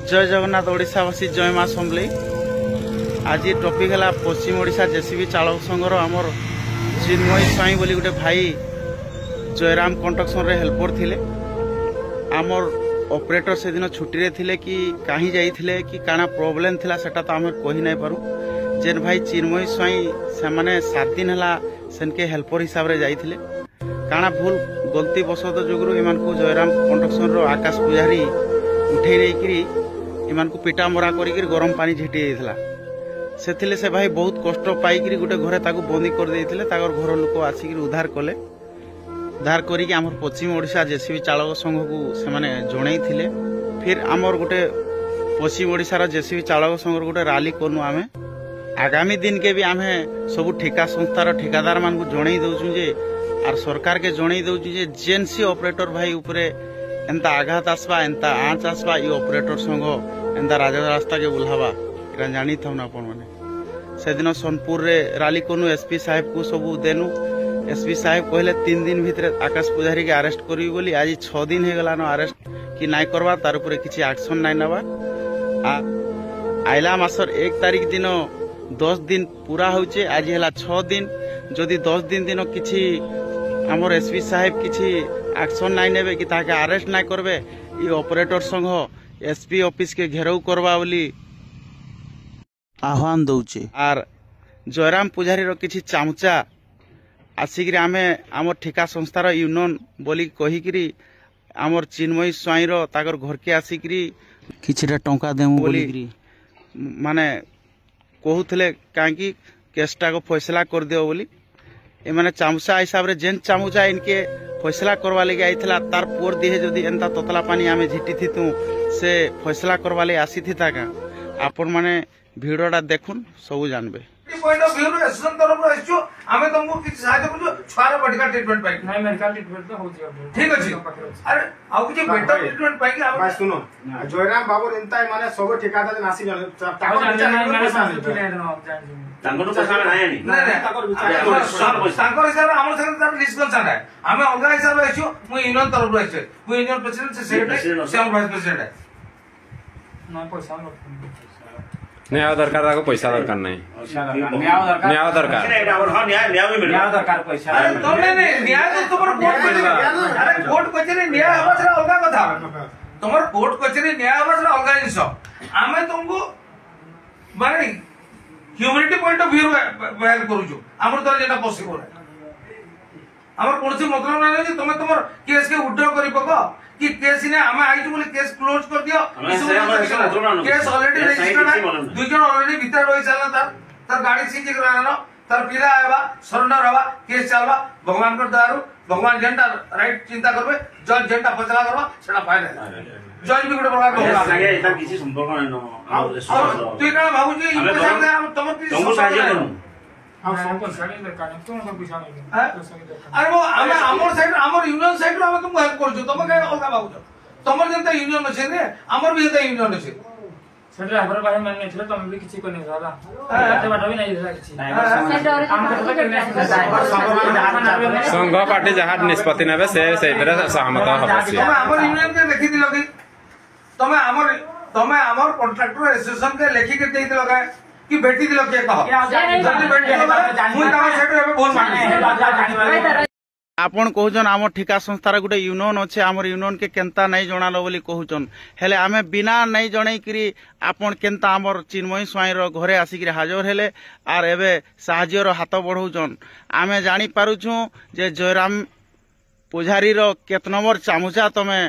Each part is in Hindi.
जय जगन्नाथ ओडिशावासी जय माँ समलेई। आज टॉपिक है पश्चिम ओडिशा जेसीबी चालक संघर आमर चिन्मय स्वाई बोली गोटे भाई जयराम कंस्ट्रक्शन रे हेल्पर थिले। आमर ऑपरेटर से दिन छुट्टी रे थिले कि कहीं जाइथिले कि काना प्रॉब्लम थिला सेटा तो आम कहि नहीं पारू। जेन भाई चिन्मय स्वाई से माने 7 दिन है सेनके हेल्पर हिसाब रे जाइथिले। काना भूल गलती बसत जोगुरु इमान को जयराम कंस्ट्रक्शन रो आकाश पुजारी उठे नहीं इमान को पिटा मरा करी गरम पानी झिटी देला। से भाई बहुत कष्ट पाई गोटे घरे ताकू बंदी कर देइथिले। ताकर घर लोक आसिक उद्धार कले। उद्धार करिक आमर पश्चिम ओडिशा जेसीबी चालक संघ को से माने जणई थिले। फिर आमर गोटे पश्चिम ओडिशा रो जेसीबी चालक संघ गोटे रैली करनु। आमे आगामी दिन के भी आमे सब ठेका संस्थार ठेकादार मान को जणई दउछु जे आर सरकार के जणई दउछु जे जेनसी ऑपरेटर भाई उपरे एंता आघात आसबा एंता आँच आसबा ये ऑपरेटर संघ एंता रास्ता के बुलावा इरा जानी था आपण माने। से दिन सोनपुर रे रैली कोनु एसपी साहेब को सब देनु। एसपी साहेब कहले 3 दिन भीतर आकाश पुजारी के अरेस्ट करी बोली। आज 6 दिन हे गला न अरेस्ट कि नाइ करबा तार ऊपर किछि एक्शन नाइ नबा। आइला मासर 1 तारीख दिन 10 दिन पूरा होचे। आज हला 6 दिन जदि 10 दिन किछि हमर एसपी साहेब किछि एक्शन नाइ नेबे कि ताके अरेस्ट नाइ करबे ई ऑपरेटर संघ एसपी ऑफिस के घेराव करबा बोली आह्वान दउचे। आर जयराम पुजारी रो किछि चामचा आसिक आमे आमर ठेका संस्थार यूनियन बोली कहिकरी आमर चिन्मय स्वाई रो ताकर घर के आसिकरी किछिटा टंका देमु बोली माने कहूथले कांकी केसटा को फैसला कर दियो बोली। ए माने चामचा हिसाब रे जेन चामचा इनके फैसला करवा लगे आईथला तार पोर दिहे जदि एंता ततला पानी आमे झिटी थितु से फैसला करवा ले आसी थिता का आपण माने वीडियोटा देखुन सब जानबे। पॉइंट ऑफ व्यू रे एसएन तरफ रे आछो आमे तुमको किछ सहायता करजो छुआर मेडिकल ट्रीटमेंट पाई नाही मेडिकल ट्रीटमेंट तो होजी ठीक अछि। अरे आउ कि बेटर ट्रीटमेंट पाई कि आ सुनो जयराम बाबू एंता माने सब ठेकादार नासी तांको पैसा नाही तांको हिसाब हमर संग तार डिस्कशन है। हमें अलगा हिसाब आछो मु यूनियन तरफ रे आछो मु यूनियन प्रेसिडेंट से सेक्रेटरी से हम वाइस प्रेसिडेंट है ना पैसा न्याय दरकार ताको पैसा दरकार नहीं न्याय दरकार न्याय दरकार पैसा अरे तुमने न्याय तो तुम्हारा कोर्ट कचेरी अरे कोर्ट कचेरी न्याय हमारा अलगा कथा तुम्हारा कोर्ट कचेरी न्याय हमारा अलगा जिंस आमे तुमको माने ह्यूमैनिटी पॉइंट ऑफ व्यू वेल करूछु हमर तो जेना पॉसिबल है। हमर कोनसी मतलब नै जे तुम तुमर केस के विथड्रॉ करि पको कि केस ने हमें आइछु बोले केस क्लोज कर दियो। केस ऑलरेडी रजिस्टर्ड है। 2 जन ऑलरेडी भीतर रहि चलना तार गाड़ी सीज कराना तार पिला आबा सरेंडर हवा केस चलबा भगवान कर दारू भगवान जेंटा राइट चिंता करबे जज जेंटा फैसला करबा सेटा फाइनल जज भी गोटे प्रकार होगा संगे एता किछि संपर्क नै न तू का भाबुजी ई पैसा हम तुम किछि साहाय्य करू हम संपर्क साडी दरकार न तुम सब पैसा नै अरे वो हमर साइड हमर यूनियन साइड हम तुम हेल्प करछु तुम के अलगा भाबुछ तुमर जेंता यूनियन अछि ने हमर भी जेंता यूनियन अछि सेटा हमर बारे मन नै छले तुम भी किछि कोनी दादा एते बाटा भी नै दिला किछि संघ पार्टी जहां निष्पत्ति नेबे से सेबरे सहमत होबसी हमर यूनियन के लिखि दिलो कि तमे हमर कॉन्ट्रैक्टर एसोसिएशन के लिखि के देई दिलो कि बेटी दिलो के कहो जल्दी बेटी मुई तमे सेट एबे बोल माने आपण कहउछन आम ठेका संस्थार गोटे यूनियन अच्छे आमर यूनियन के केंता नहीं जणालो बोली कहउछन हेले आमे बिना नहीं जणई करी आपण केंता आमर चिन्मय स्वाई रो घरे आसिक हाजर हेले आर एबे साहाଯ୍ୟ रो हाथ बढ़ौछन। आमे जानी पारुछु जे जयराम पुजारी रो केत नंबर चामुचा तमे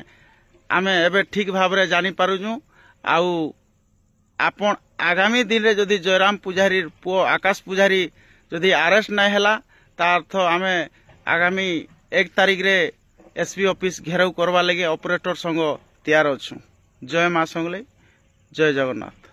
आमे एबे ठीक भाव रे जानी पारुछु। आउ आपण आगामी दिन रे जदि जयराम पुजारी पो आकाश पुजारी जदि अरेस्ट नहीं हैला ता अर्थ आमे आगामी 1 तारीख रे एसपी ऑफिस घेराव करवा लगे ऑपरेटर संग तैयार अच्छु। जय माँ समलेई जय जगन्नाथ।